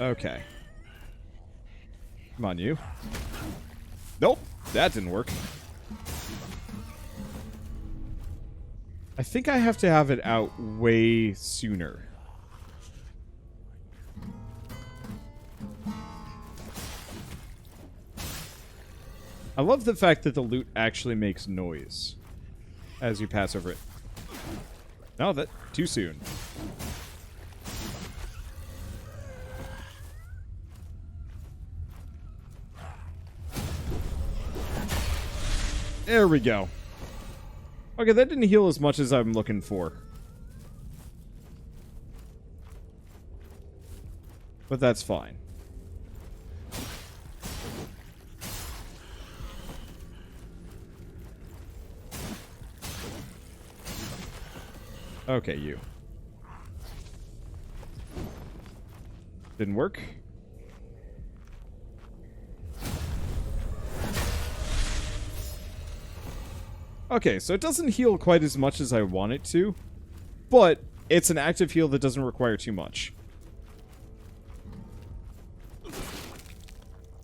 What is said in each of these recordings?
Okay. Come on, you. Nope, that didn't work. I think I have to have it out way sooner. I love the fact that the loot actually makes noise as you pass over it. No, that too soon. There we go. Okay, that didn't heal as much as I'm looking for. But that's fine. Okay, you. Didn't work. Okay, so it doesn't heal quite as much as I want it to, but it's an active heal that doesn't require too much.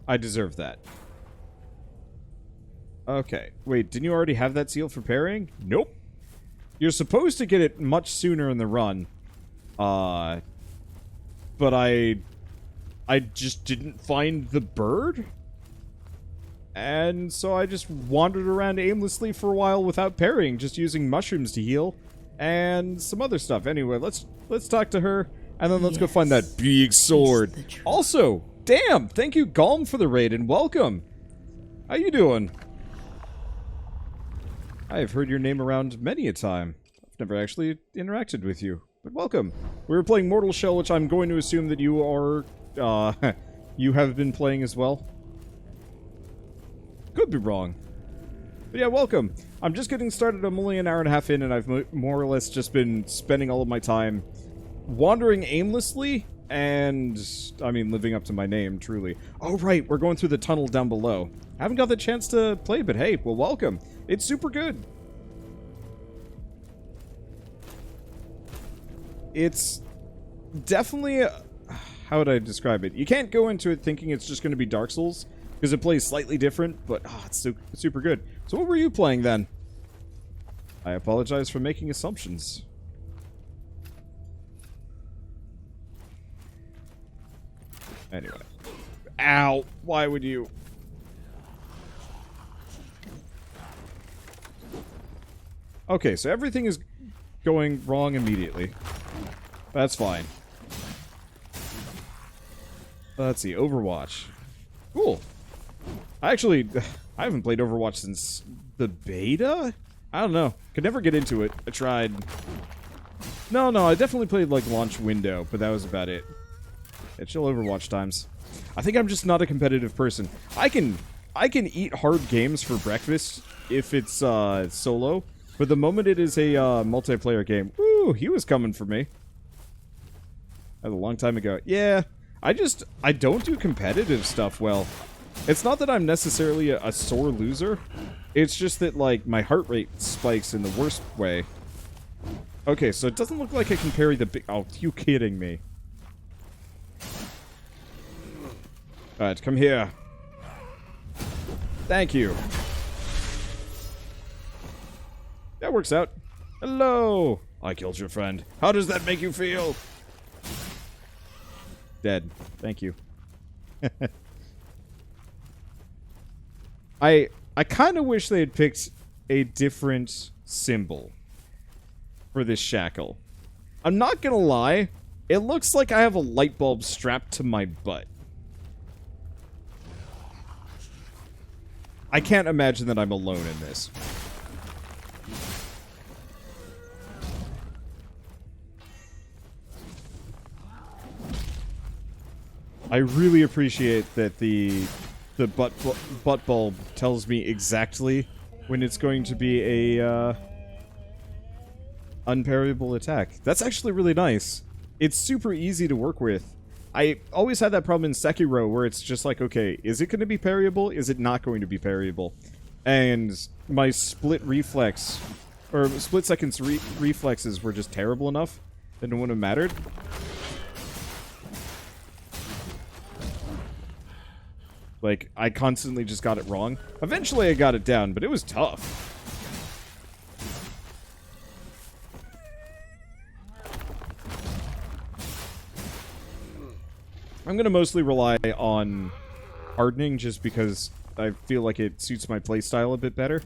I deserve that. Okay, wait, didn't you already have that seal for parrying? Nope. You're supposed to get it much sooner in the run, but I just didn't find the bird? And so I just wandered around aimlessly for a while without parrying, just using mushrooms to heal and some other stuff. Anyway, let's talk to her, and then let's go find that big sword. Also, damn, thank you, Golm, for the raid, and welcome. How you doing? I have heard your name around many a time. I've never actually interacted with you, but welcome. We were playing Mortal Shell, which I'm going to assume that you are, you have been playing as well. Could be wrong. But yeah, welcome. I'm just getting started. I'm only an hour and a half in, and I've more or less just been spending all of my time wandering aimlessly, and, I mean, living up to my name, truly. Oh, right, we're going through the tunnel down below. I haven't got the chance to play, but hey, well, welcome. It's super good. It's definitely, how would I describe it? You can't go into it thinking it's just going to be Dark Souls, because it plays slightly different, but it's super good. So what were you playing then? I apologize for making assumptions. Anyway. Ow! Why would you? Okay, so everything is going wrong immediately. That's fine. Let's see, Overwatch. Cool. I haven't played Overwatch since the beta? I don't know. Could never get into it. I tried. No, I definitely played, like, launch window, but that was about it. Yeah, chill Overwatch times. I think I'm just not a competitive person. I can eat hard games for breakfast if it's, solo, but the moment it is a, multiplayer game, woo, he was coming for me. That was a long time ago. Yeah, I don't do competitive stuff well. It's not that I'm necessarily a sore loser. It's just that, like, my heart rate spikes in the worst way. Okay, so it doesn't look like I can parry the big... Oh, you kidding me. Alright, come here. Thank you. That works out. Hello! I killed your friend. How does that make you feel? Dead. Thank you. I kind of wish they had picked a different symbol for this shackle. I'm not gonna lie, it looks like I have a light bulb strapped to my butt. I can't imagine that I'm alone in this. I really appreciate that the butt bulb tells me exactly when it's going to be a unparryable attack. That's actually really nice. It's super easy to work with. I always had that problem in Sekiro where it's just like, okay, is it going to be parryable? Is it not going to be parryable? And my split reflex, or split seconds reflexes were just terrible enough that it wouldn't have mattered. Like, I constantly just got it wrong. Eventually I got it down, but it was tough. I'm going to mostly rely on hardening just because I feel like it suits my playstyle a bit better.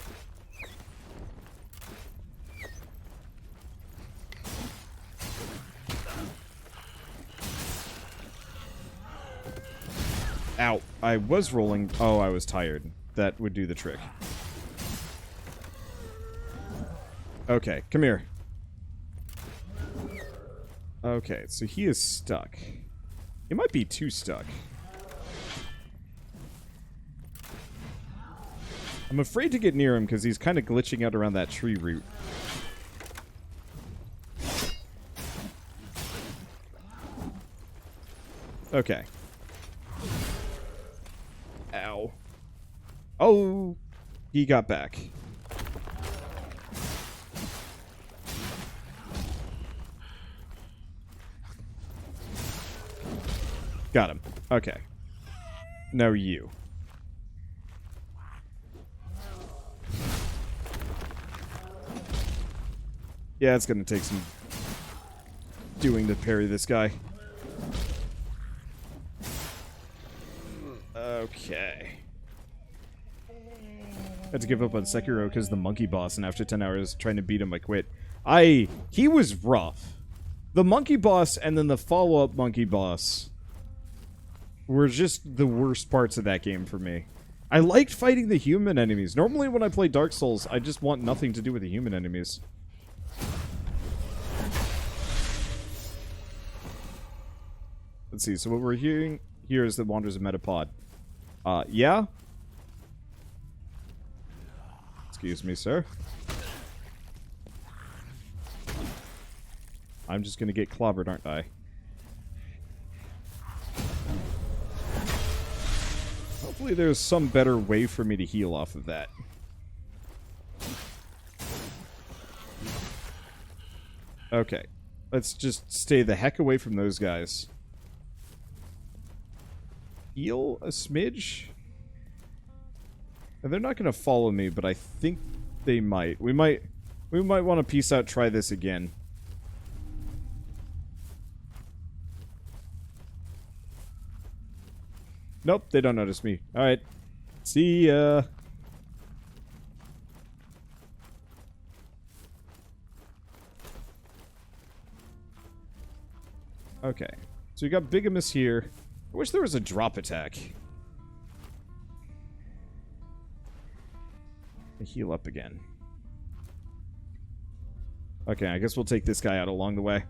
Ow. I was rolling. Oh, I was tired. That would do the trick. Okay, come here. Okay, so he is stuck. He might be too stuck. I'm afraid to get near him because he's kind of glitching out around that tree root. Okay. Ow. Oh, he got back. Got him. Okay. Now you. Yeah, it's gonna take some doing to parry this guy. Okay. Had to give up on Sekiro because the monkey boss, and after 10 hours trying to beat him, I quit. He was rough. The monkey boss and then the follow-up monkey boss were just the worst parts of that game for me. I liked fighting the human enemies. Normally when I play Dark Souls, I just want nothing to do with the human enemies. Let's see, so what we're hearing here is that Wander's a metapod. Yeah? Excuse me, sir. I'm just gonna get clobbered, aren't I? Hopefully there's some better way for me to heal off of that. Okay. Let's just stay the heck away from those guys. Heal a smidge? And they're not going to follow me, but I think they might. We might want to peace out, try this again. Nope, they don't notice me. Alright. See ya. Okay. So we got Bigamous here. I wish there was a drop attack. Heal up again. Okay, I guess we'll take this guy out along the way.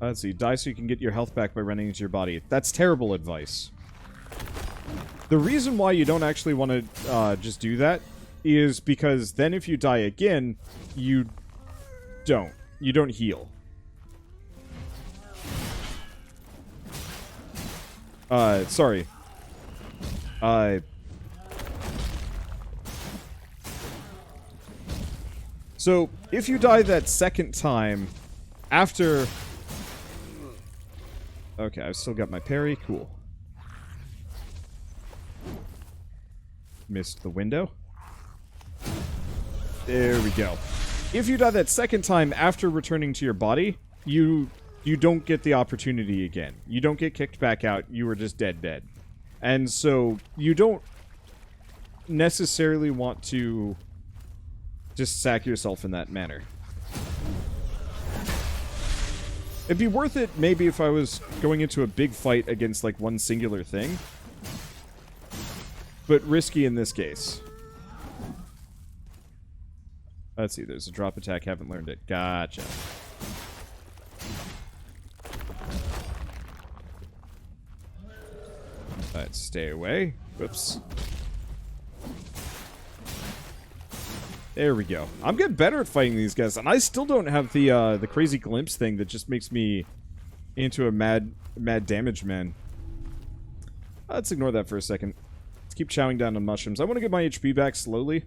Let's see. Die so you can get your health back by running into your body. That's terrible advice. The reason why you don't actually want to just do that is because then if you die again, you don't. You don't heal. Sorry. So, if you die that second time, after... Okay, I've still got my parry. Cool. Missed the window. There we go. If you die that second time after returning to your body, you don't get the opportunity again. You don't get kicked back out. You are just dead. And so, you don't necessarily want to just sack yourself in that manner. It'd be worth it maybe if I was going into a big fight against like one singular thing. But risky in this case. Let's see, there's a drop attack, haven't learned it. Gotcha. Let's stay away. Whoops. There we go. I'm getting better at fighting these guys, and I still don't have the crazy glimpse thing that just makes me into a mad damage man. Let's ignore that for a second. Let's keep chowing down on mushrooms. I want to get my HP back slowly.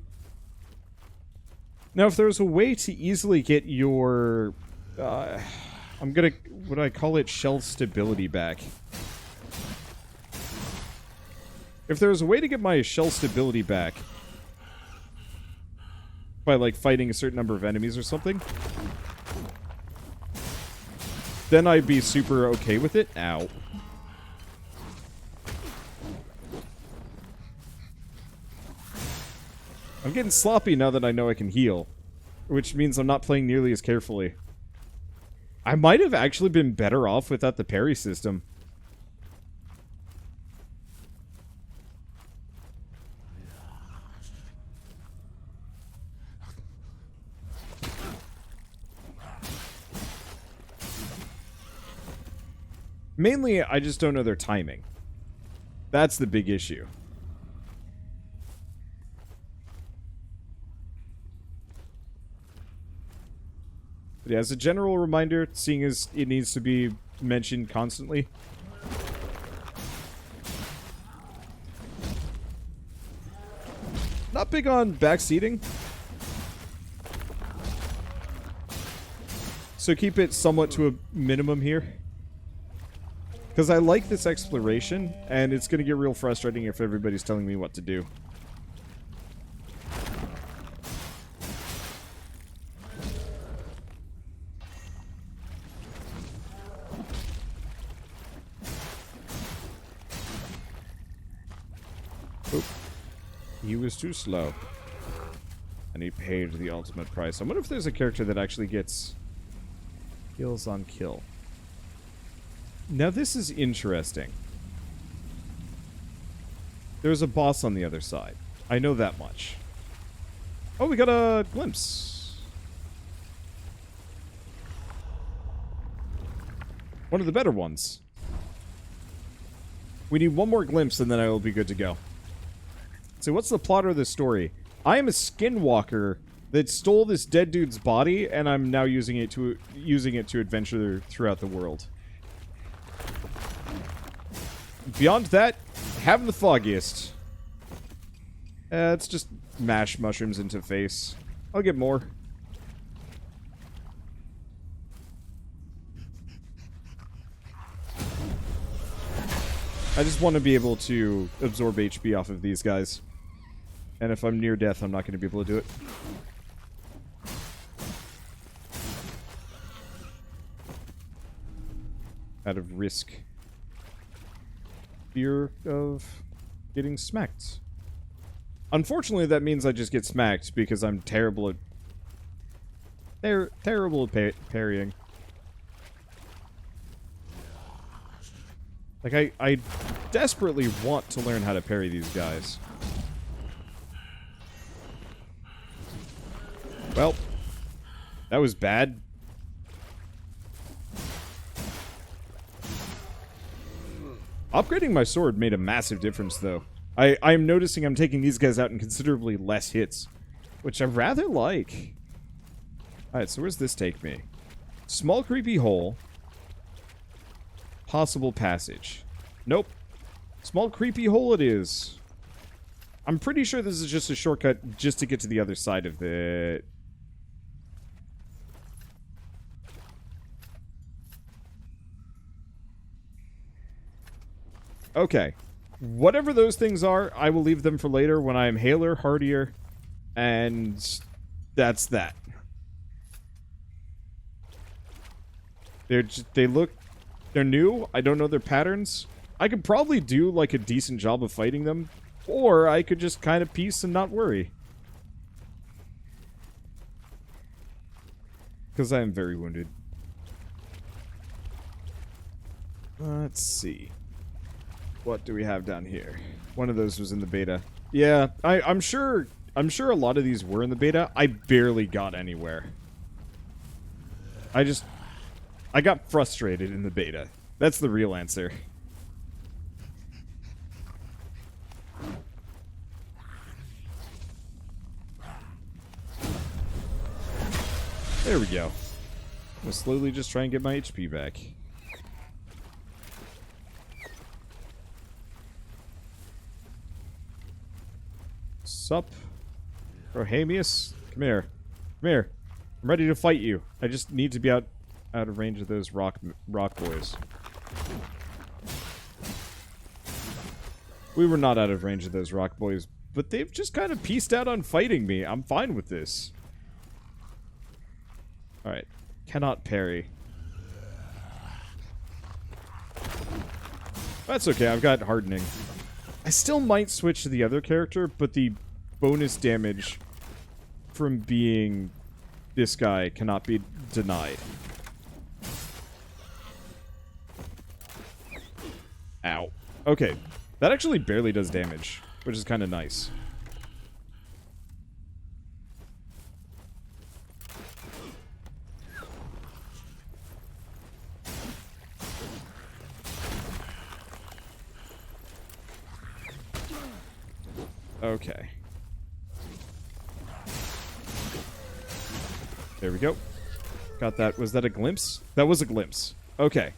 Now, if there's a way to easily get your... what do I call it? Shelf stability back. If there was a way to get my shell stability back by, like, fighting a certain number of enemies or something, then I'd be super okay with it. Ow. I'm getting sloppy now that I know I can heal, which means I'm not playing nearly as carefully. I might have actually been better off without the parry system. Mainly, I just don't know their timing. That's the big issue. But yeah, as a general reminder, seeing as it needs to be mentioned constantly. Not big on backseating. So keep it somewhat to a minimum here. Because I like this exploration, and it's going to get real frustrating if everybody's telling me what to do. Oop. He was too slow. And he paid the ultimate price. I wonder if there's a character that actually gets kills on kill. Now this is interesting. There's a boss on the other side. I know that much. Oh, we got a glimpse. One of the better ones. We need one more glimpse and then I will be good to go. So what's the plot of this story? I am a skinwalker that stole this dead dude's body and I'm now using it to adventure throughout the world. Beyond that, haven't the foggiest. It's just mash mushrooms into face. I'll get more. I just want to be able to absorb HP off of these guys. And if I'm near death, I'm not going to be able to do it. Out of risk. Fear of getting smacked. Unfortunately, that means I just get smacked because I'm terrible at... terrible at parrying. Like, I desperately want to learn how to parry these guys. Well, that was bad. Upgrading my sword made a massive difference, though. I'm noticing I'm taking these guys out in considerably less hits, which I rather like. Alright, so where's this take me? Small creepy hole. Possible passage. Nope. Small creepy hole it is. I'm pretty sure this is just a shortcut just to get to the other side of the... Okay. Whatever those things are, I will leave them for later when I am hailer, hardier, and that's that. They're new. I don't know their patterns. I could probably do like a decent job of fighting them, or I could just kind of peace and not worry. Because I am very wounded. Let's see. What do we have down here? One of those was in the beta. Yeah, I'm sure a lot of these were in the beta. I barely got anywhere. I got frustrated in the beta. That's the real answer. There we go. I'm gonna slowly just try and get my HP back. Sup? Rohamius? Come here. Come here. I'm ready to fight you. I just need to be out of range of those rock boys. We were not out of range of those rock boys, but they've just kind of pieced out on fighting me. I'm fine with this. Alright. Cannot parry. That's okay, I've got hardening. I still might switch to the other character, but the bonus damage from being this guy cannot be denied. Ow. Okay. That actually barely does damage, which is kind of nice. Okay. There we go. Got that. Was that a glimpse? That was a glimpse. Okay.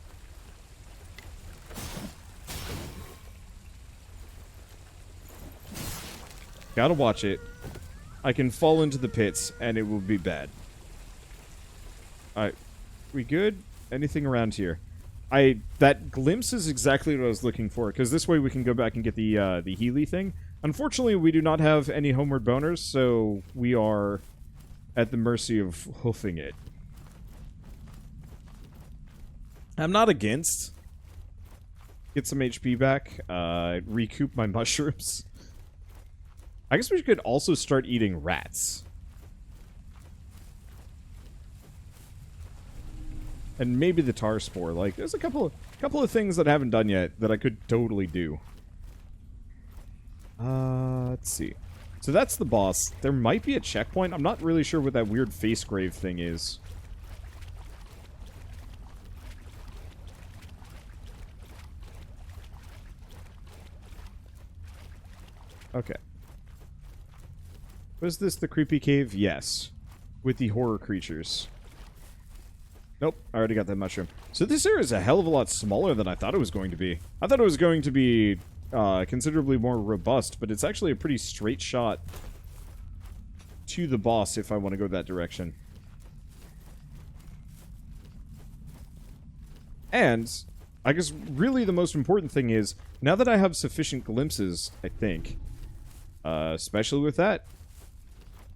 Gotta watch it. I can fall into the pits, and it will be bad. Alright. We good? Anything around here? That glimpse is exactly what I was looking for, because this way we can go back and get the Healy thing. Unfortunately, we do not have any homeward boners, so we are at the mercy of hoofing it. I'm not against. Get some HP back. Recoup my mushrooms. I guess we could also start eating rats. And maybe the tar spore. Like, there's a couple of things that I haven't done yet that I could totally do. Let's see. So that's the boss. There might be a checkpoint. I'm not really sure what that weird face grave thing is. Okay. Was this the creepy cave? Yes. With the horror creatures. Nope, I already got that mushroom. So this area is a hell of a lot smaller than I thought it was going to be. I thought it was going to be considerably more robust, but it's actually a pretty straight shot to the boss if I want to go that direction. And I guess really the most important thing is, now that I have sufficient glimpses, I think, especially with that,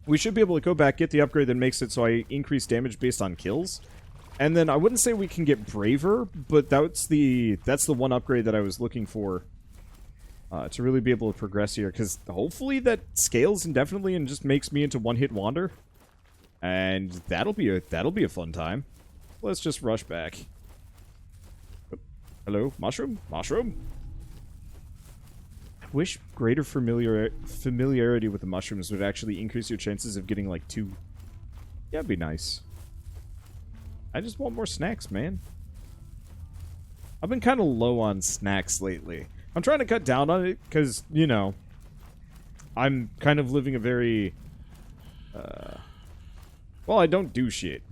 we should be able to go back, get the upgrade that makes it so I increase damage based on kills. And then I wouldn't say we can get braver, but that's the one upgrade that I was looking for to really be able to progress here. Because hopefully that scales indefinitely and just makes me into one-hit wander. And that'll be a fun time. Let's just rush back. Hello, mushroom? Mushroom? I wish greater familiarity with the mushrooms would actually increase your chances of getting, like, 2. Yeah, it'd be nice. I just want more snacks, man. I've been kind of low on snacks lately. I'm trying to cut down on it, because, you know, I'm kind of living a very, well, I don't do shit.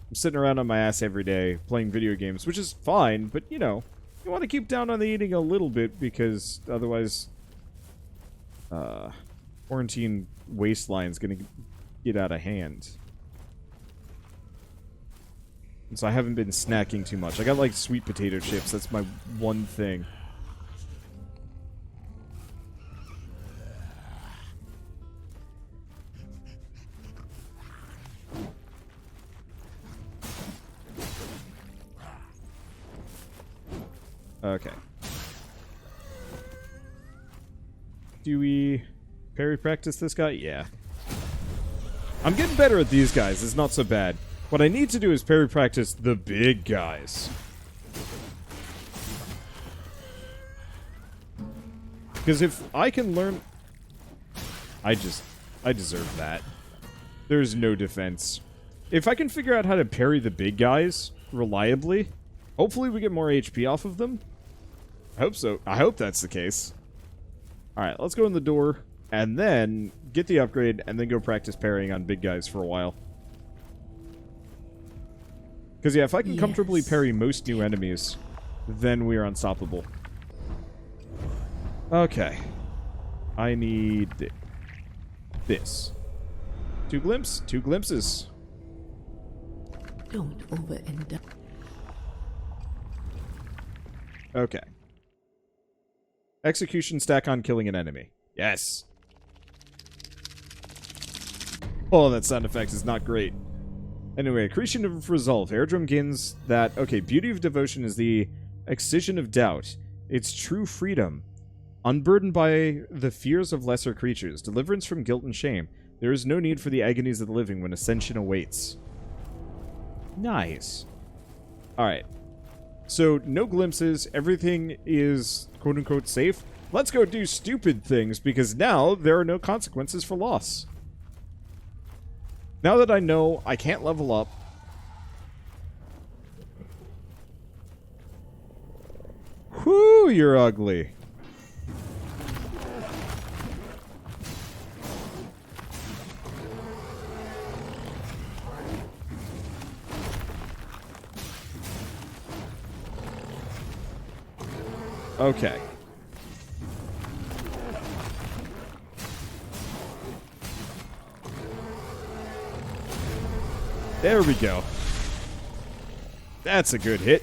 I'm sitting around on my ass every day, playing video games, which is fine, but, you know, you want to keep down on the eating a little bit, because otherwise, quarantine waistline's gonna get out of hand. And so I haven't been snacking too much. I got, like, sweet potato chips. That's my one thing. Okay. Do we parry practice this guy? Yeah. I'm getting better at these guys. It's not so bad. What I need to do is parry practice the big guys. Because if I can learn... I deserve that. There's no defense. If I can figure out how to parry the big guys reliably, hopefully we get more HP off of them. I hope so. I hope that's the case. Alright, let's go in the door, and then get the upgrade, and then go practice parrying on big guys for a while. Because, yeah, if I can comfortably parry most new enemies, then we are unstoppable. Okay. I need this. 2 glimpses. 2 glimpses. Don't overindulge. Okay. Execution stack on killing an enemy. Yes. Oh, that sound effect is not great. Anyway, accretion of resolve. Airdrum gains that... Okay, beauty of devotion is the excision of doubt. It's true freedom. Unburdened by the fears of lesser creatures. Deliverance from guilt and shame. There is no need for the agonies of the living when ascension awaits. Nice. Alright. So, no glimpses. Everything is quote-unquote safe. Let's go do stupid things, because now there are no consequences for loss. Now that I know I can't level up... Whew, you're ugly. Okay. There we go. That's a good hit.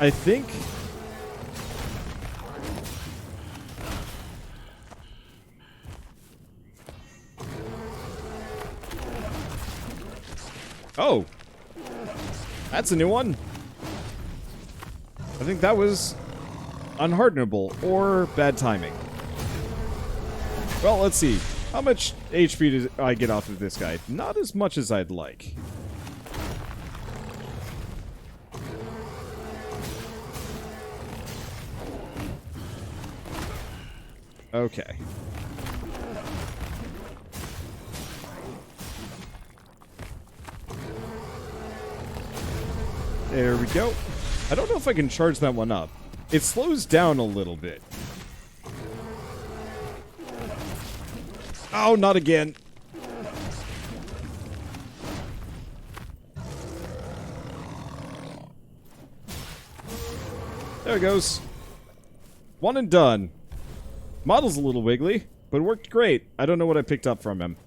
I think... Oh! That's a new one. I think that was unhardenable or bad timing. Well, let's see. How much HP did I get off of this guy? Not as much as I'd like. Okay. There we go. I don't know if I can charge that one up. It slows down a little bit. Oh, not again. There it goes. One and done. Model's a little wiggly, but it worked great. I don't know what I picked up from him.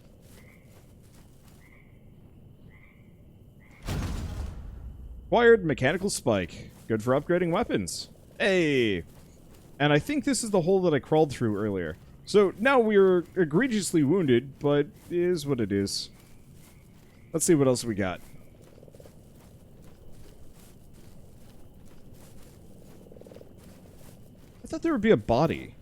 Acquired mechanical spike. Good for upgrading weapons. Hey! And I think this is the hole that I crawled through earlier. So now we're egregiously wounded, but it is what it is. Let's see what else we got. I thought there would be a body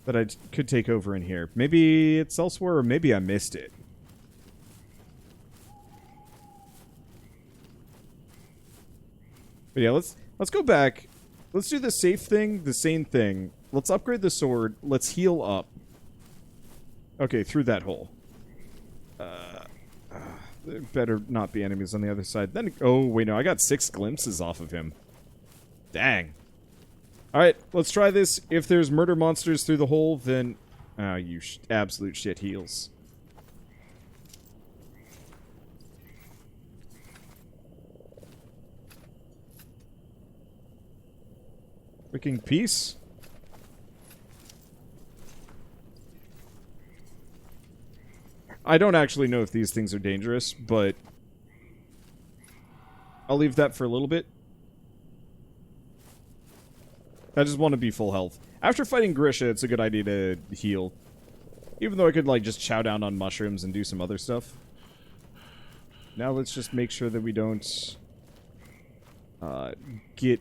that I could take over in here. Maybe it's elsewhere, or maybe I missed it. But yeah, let's go back. Let's do the safe thing, the same thing. Let's upgrade the sword. Let's heal up. Okay, through that hole. There better not be enemies on the other side. Then, oh, wait, no. I got 6 glimpses off of him. Dang. Alright, let's try this. If there's murder monsters through the hole, then... Oh, you absolute shit heals. Freaking peace. I don't actually know if these things are dangerous, but I'll leave that for a little bit. I just want to be full health. After fighting Grisha, it's a good idea to heal. Even though I could, like, just chow down on mushrooms and do some other stuff. Now let's just make sure that we don't get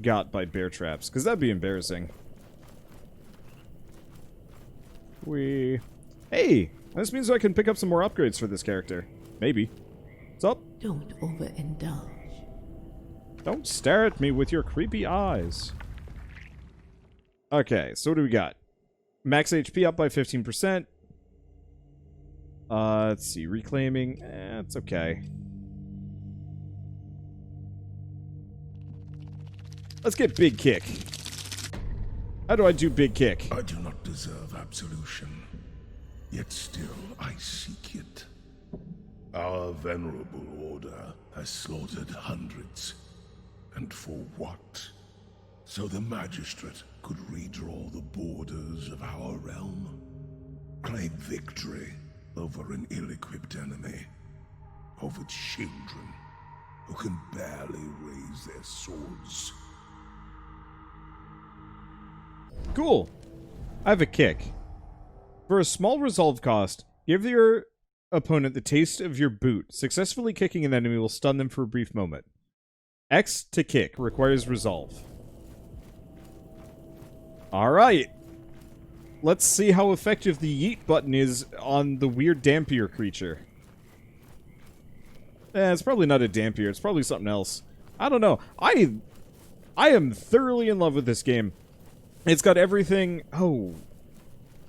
got by bear traps, because that'd be embarrassing. Hey! This means I can pick up some more upgrades for this character. Maybe. What's up? Don't overindulge. Don't stare at me with your creepy eyes. Okay, so what do we got? Max HP up by 15%. Let's see. Reclaiming. It's okay. Let's get Big Kick. How do I do Big Kick? I do not deserve absolution, yet still I seek it. Our venerable order has slaughtered hundreds. And for what? So the magistrate could redraw the borders of our realm? Claim victory over an ill-equipped enemy? Over children? who can barely raise their swords. Cool. I have a kick. For a small resolve cost, give your opponent the taste of your boot. Successfully kicking an enemy will stun them for a brief moment. X to kick requires resolve. Alright. Let's see how effective the yeet button is on the weird dampier creature. It's probably not a dampier. It's probably something else. I don't know. I am thoroughly in love with this game. It's got everything... Oh.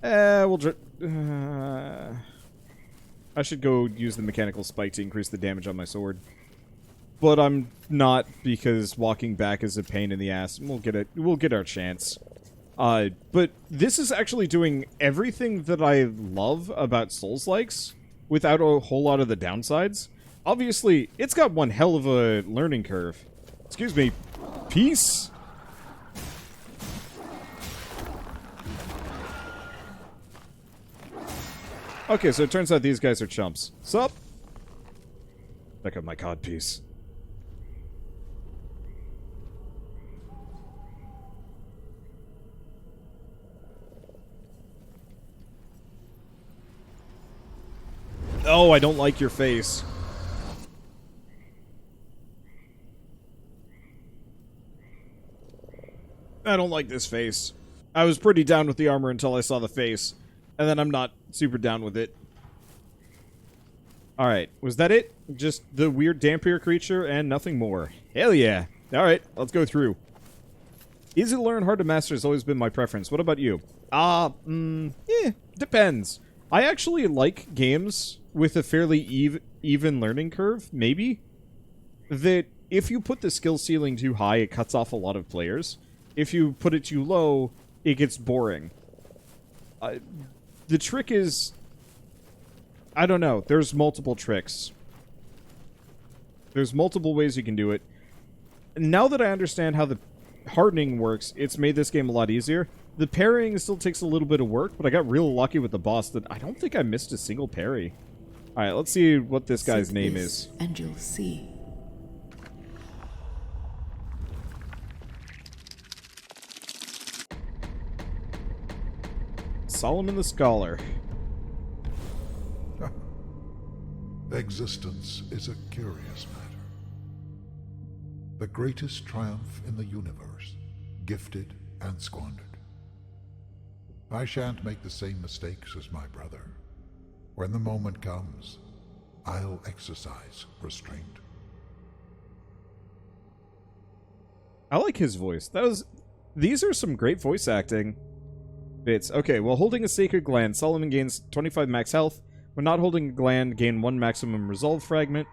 I should go use the mechanical spike to increase the damage on my sword. But I'm not, because walking back is a pain in the ass. We'll get our chance. But this is actually doing everything that I love about Souls-likes without a whole lot of the downsides. Obviously, it's got one hell of a learning curve. Excuse me. Peace? Okay, so it turns out these guys are chumps. Sup? Check out my codpiece. Oh, I don't like your face. I don't like this face. I was pretty down with the armor until I saw the face. And then I'm not super down with it. Alright, was that it? Just the weird dampier creature and nothing more. Hell yeah. Alright, let's go through. Easy to learn, hard to master has always been my preference. What about you? Depends. I actually like games with a fairly even learning curve, maybe. That if you put the skill ceiling too high, it cuts off a lot of players. If you put it too low, it gets boring. The trick is... I don't know. There's multiple tricks. There's multiple ways you can do it. Now that I understand how the hardening works, it's made this game a lot easier. The parrying still takes a little bit of work, but I got real lucky with the boss that I don't think I missed a single parry. Alright, let's see what this guy's name is. And you'll see. Solomon the Scholar. Existence is a curious matter. The greatest triumph in the universe, gifted and squandered. I shan't make the same mistakes as my brother. When the moment comes, I'll exercise restraint. I like his voice. These are some great voice acting bits. Okay, while holding a sacred gland, Solomon gains 25 max health. When not holding a gland, gain 1 maximum resolve fragment.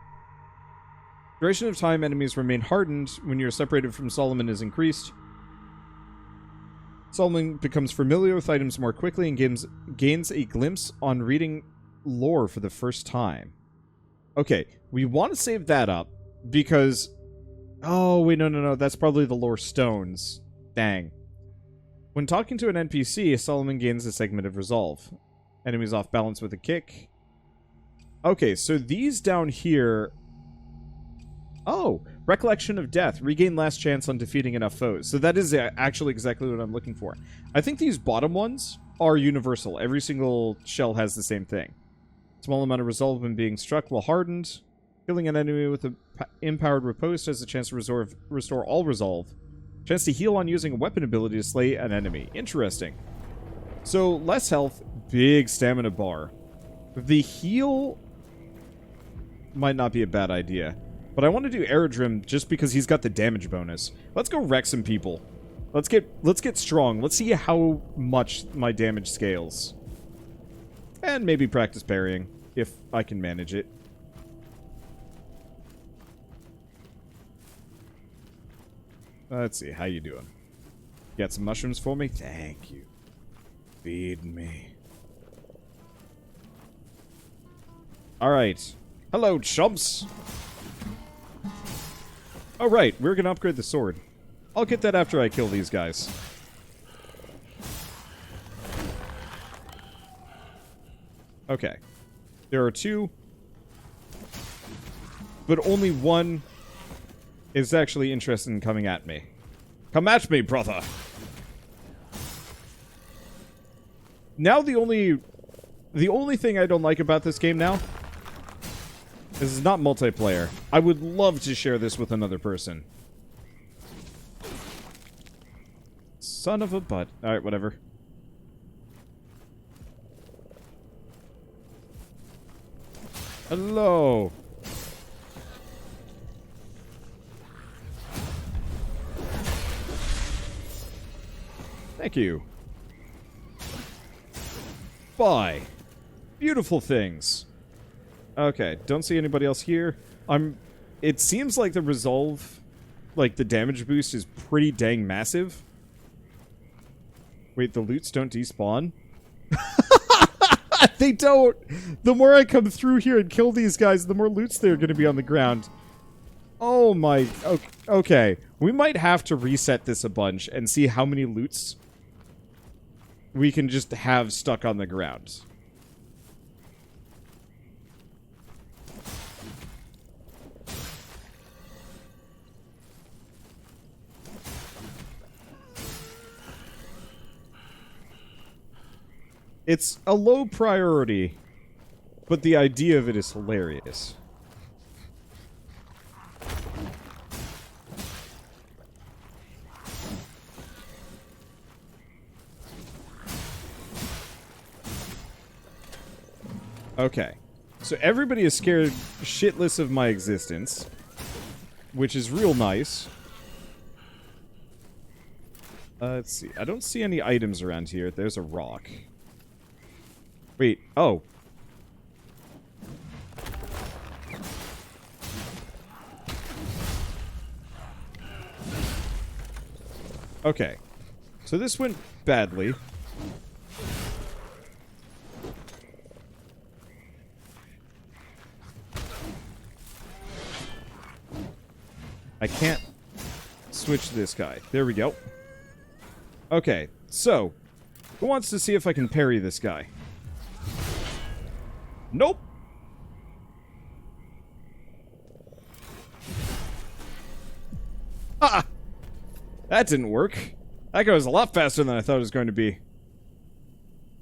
Duration of time enemies remain hardened when you're separated from Solomon is increased. Solomon becomes familiar with items more quickly and gains a glimpse on reading lore for the first time. Okay, we want to save that up because... Oh, wait, no. That's probably the lore stones. Dang. When talking to an NPC, Solomon gains a segment of resolve. Enemies off balance with a kick. Okay, so these down here... Oh, recollection of death. Regain last chance on defeating enough foes. So that is actually exactly what I'm looking for. I think these bottom ones are universal. Every single shell has the same thing. Small amount of resolve when being struck while hardened. Killing an enemy with an empowered riposte has a chance to restore all resolve. Chance to heal on using a weapon ability to slay an enemy. Interesting. So, less health, big stamina bar. The heal might not be a bad idea. But I want to do Aerodrim just because he's got the damage bonus. Let's go wreck some people. Let's get strong. Let's see how much my damage scales. And maybe practice parrying, if I can manage it. Let's see, how you doing? Got some mushrooms for me? Thank you. Feed me. Alright. Hello, chumps! Oh, right, we're gonna upgrade the sword. I'll get that after I kill these guys. Okay. There are 2. But only one is actually interested in coming at me. Come at me, brother! Now the only thing I don't like about this game now is it's not multiplayer. I would love to share this with another person. Son of a butt. Alright, whatever. Hello. Thank you. Bye. Beautiful things. Okay, don't see anybody else here. It seems like the resolve, like the damage boost is pretty dang massive. Wait, the loots don't despawn? They don't! The more I come through here and kill these guys, the more loots they're going to be on the ground. Oh my... Okay. We might have to reset this a bunch and see how many loots we can just have stuck on the ground. It's a low priority, but the idea of it is hilarious. Okay. So everybody is scared shitless of my existence, which is real nice. Let's see. I don't see any items around here. There's a rock. Wait, oh. Okay. So this went badly. I can't switch this guy. There we go. Okay, so who wants to see if I can parry this guy? Nope. Ah! That didn't work. That goes a lot faster than I thought it was going to be.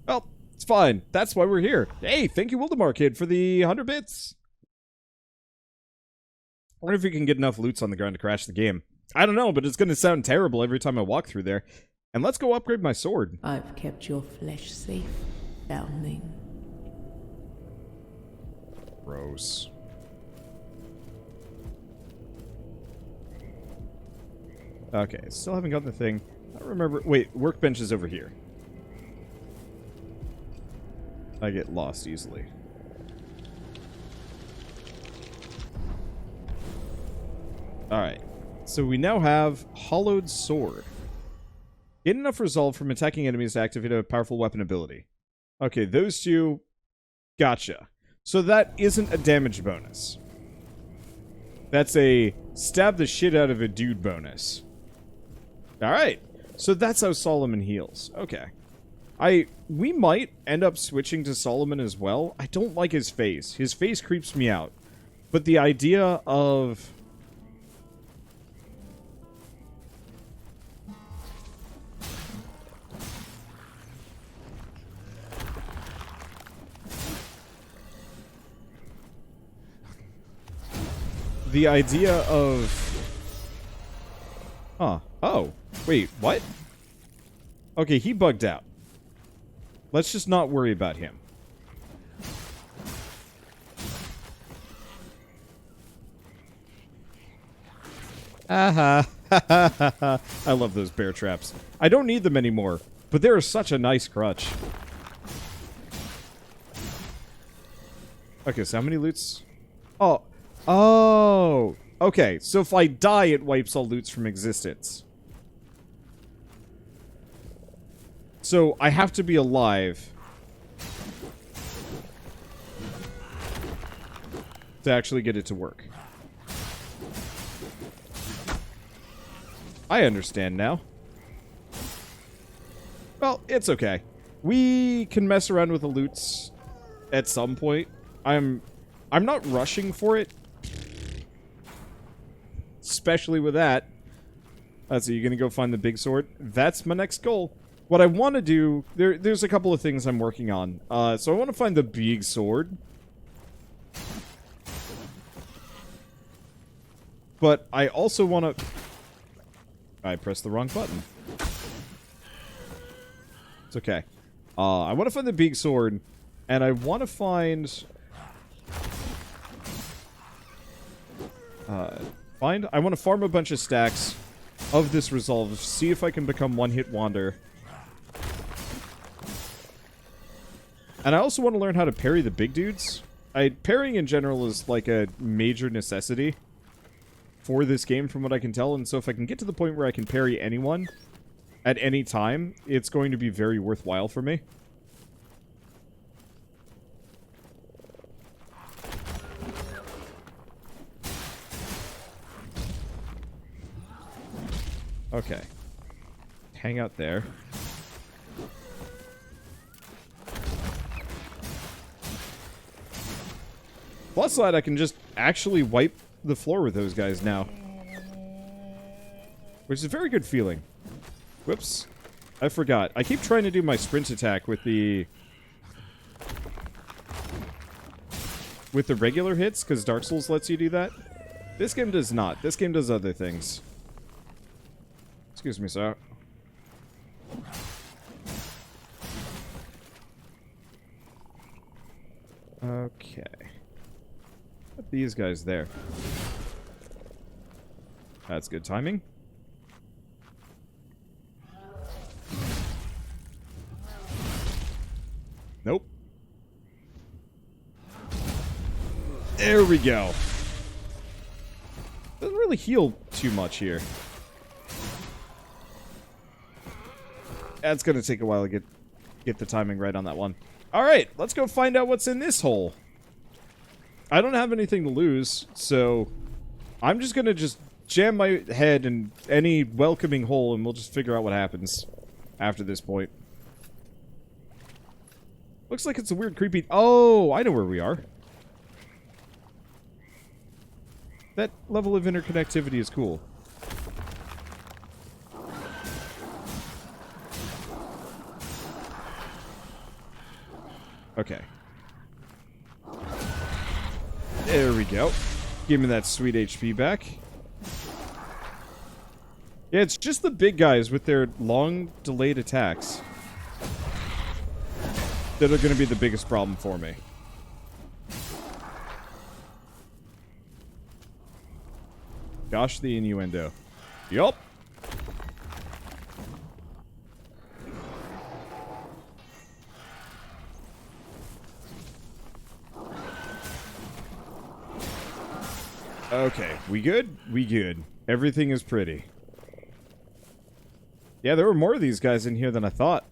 Well, it's fine. That's why we're here. Hey, thank you, Wildemar Kid, for the 100 bits. I wonder if we can get enough loots on the ground to crash the game. I don't know, but it's going to sound terrible every time I walk through there. And let's go upgrade my sword. I've kept your flesh safe, foundling. Gross. Okay, still haven't got the thing. I don't remember. Wait, workbench is over here. I get lost easily. Alright. So we now have Hollowed Sword. Get enough resolve from attacking enemies to activate a powerful weapon ability. Okay, those two. Gotcha. So that isn't a damage bonus. That's a stab the shit out of a dude bonus. Alright. So that's how Solomon heals. Okay. We might end up switching to Solomon as well. I don't like his face. His face creeps me out. But the idea of... the idea of... Huh. Oh. Wait, what? Okay, he bugged out. Let's just not worry about him. Aha. I love those bear traps. I don't need them anymore, but they're such a nice crutch. Okay, so how many loots? Oh. Oh. Okay, so if I die, it wipes all loots from existence. So I have to be alive to actually get it to work. I understand now. Well, it's okay. We can mess around with the loots at some point. I'm not rushing for it. especially with that. So you're gonna go find the big sword. That's my next goal. What I want to do, there's a couple of things I'm working on. So I want to find the big sword. But I also want to... I pressed the wrong button. It's okay. I want to find the big sword, and I want to find... I want to farm a bunch of stacks of this resolve, see if I can become one-hit wander. And I also want to learn how to parry the big dudes. Parrying in general is like a major necessity for this game from what I can tell, and so if I can get to the point where I can parry anyone at any time, it's going to be very worthwhile for me. Okay. Hang out there. Plus side, I can just actually wipe the floor with those guys now. Which is a very good feeling. Whoops. I forgot. I keep trying to do my sprint attack with the... regular hits, because Dark Souls lets you do that. This game does not. This game does other things. Excuse me, sir. Okay. Put these guys there. That's good timing. Nope. There we go. Doesn't really heal too much here. That's gonna take a while to get the timing right on that one. Alright, let's go find out what's in this hole. I don't have anything to lose, so I'm just gonna jam my head in any welcoming hole and we'll just figure out what happens after this point. Looks like it's a weird creepy... Oh, I know where we are. That level of interconnectivity is cool. Okay. There we go. Give me that sweet HP back. Yeah, it's just the big guys with their long, delayed attacks that are going to be the biggest problem for me. Gosh, the innuendo. Yup. Okay, we good? We good. Everything is pretty. Yeah, there were more of these guys in here than I thought.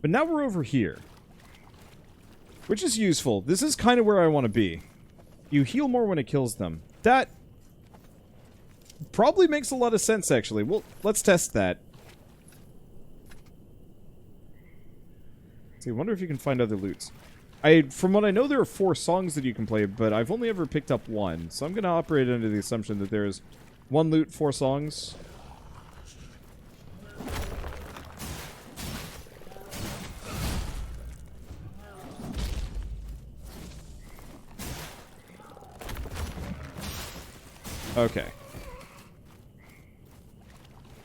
But now we're over here. Which is useful. This is kind of where I want to be. You heal more when it kills them. That probably makes a lot of sense, actually. Well, let's test that. Let's see, I wonder if you can find other loots. From what I know, there are 4 songs that you can play, but I've only ever picked up 1. So I'm going to operate under the assumption that there's 1 loot, 4 songs. Okay.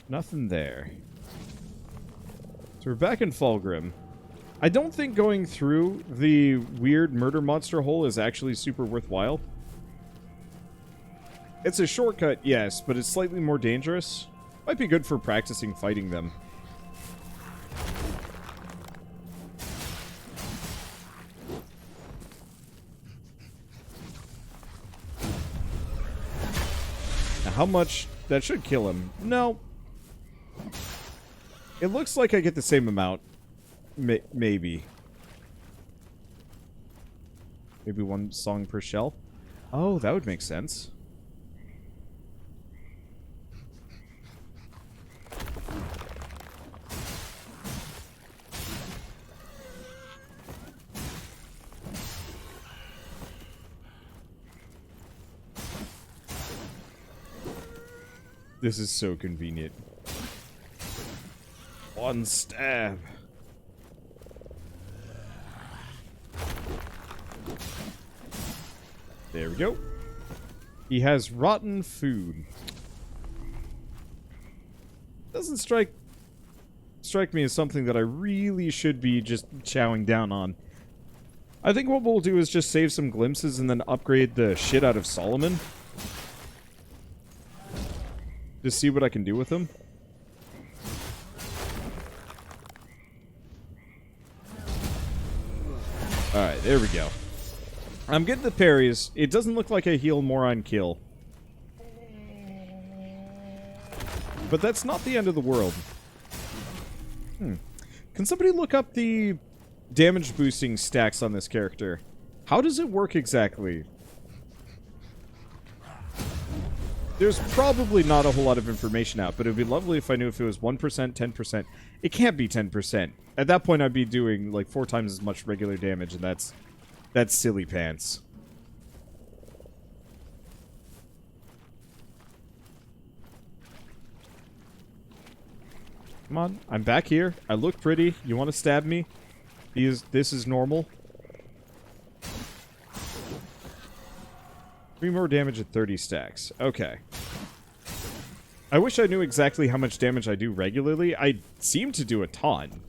Nothing there. So we're back in Fulgrim. I don't think going through the weird murder monster hole is actually super worthwhile. It's a shortcut, yes, but it's slightly more dangerous. Might be good for practicing fighting them. Now, how much? That should kill him. No. It looks like I get the same amount. Maybe. Maybe 1 song per shell? Oh, that would make sense. This is so convenient. One stab. There we go. He has rotten food. Doesn't strike me as something that I really should be just chowing down on. I think what we'll do is just save some glimpses and then upgrade the shit out of Solomon. Just see what I can do with him. Alright, there we go. I'm getting the parries. It doesn't look like I heal more on kill. But that's not the end of the world. Can somebody look up the damage boosting stacks on this character? How does it work exactly? There's probably not a whole lot of information out, but it would be lovely if I knew if it was 1%, 10%. It can't be 10%. At that point, I'd be doing like 4 times as much regular damage, and that's silly pants. Come on, I'm back here. I look pretty. You want to stab me? This is normal. 3 more damage at 30 stacks. Okay. I wish I knew exactly how much damage I do regularly. I seem to do a ton.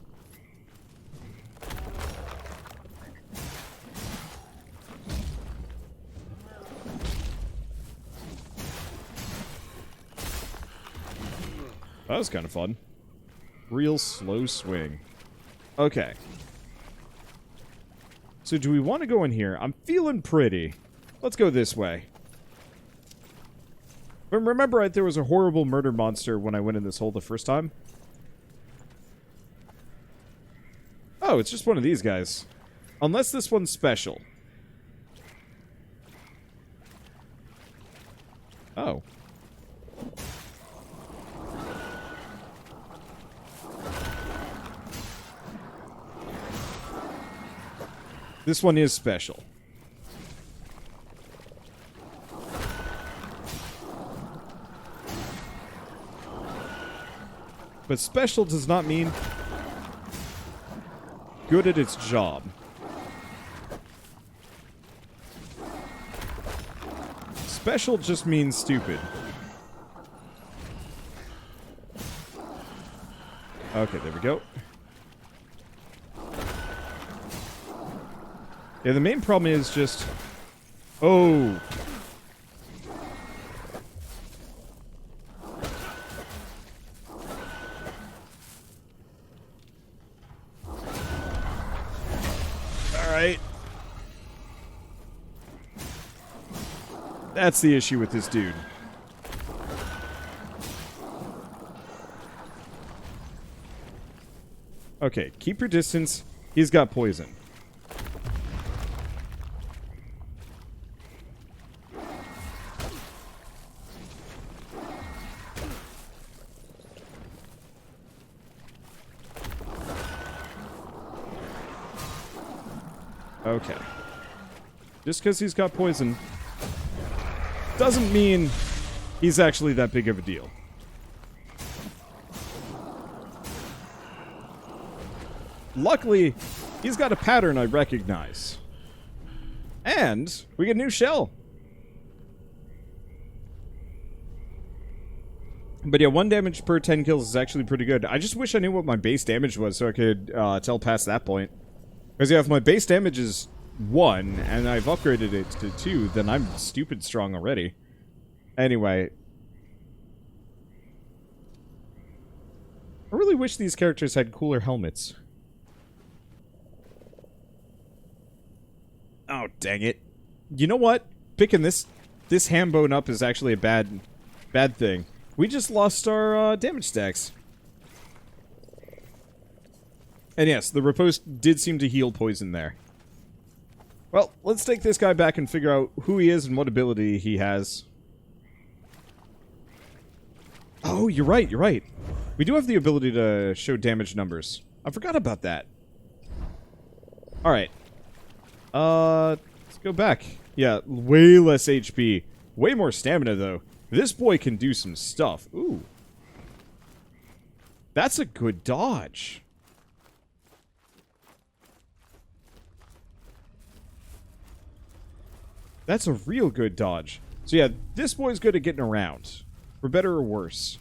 That was kind of fun. Real slow swing. Okay. So do we want to go in here? I'm feeling pretty. Let's go this way. But remember, there was a horrible murder monster when I went in this hole the first time? Oh, it's just one of these guys. Unless this one's special. Oh. This one is special. But special does not mean good at its job. Special just means stupid. Okay, there we go. Yeah, the main problem is just... Oh! Alright. That's the issue with this dude. Okay, keep your distance. He's got poison. Okay. Just because he's got poison doesn't mean he's actually that big of a deal. Luckily, he's got a pattern I recognize. And we get a new shell. But yeah, 1 damage per 10 kills is actually pretty good. I just wish I knew what my base damage was so I could tell past that point. Because yeah, if my base damage is 1, and I've upgraded it to 2, then I'm stupid strong already. Anyway. I really wish these characters had cooler helmets. Oh, dang it. You know what? Picking this ham bone up is actually a bad thing. We just lost our damage stacks. And yes, the repose did seem to heal poison there. Well, let's take this guy back and figure out who he is and what ability he has. Oh, you're right, you're right. We do have the ability to show damage numbers. I forgot about that. Alright. Let's go back. Yeah, way less HP. Way more stamina, though. This boy can do some stuff. Ooh. That's a good dodge. That's a real good dodge. So yeah, this boy's good at getting around. For better or worse.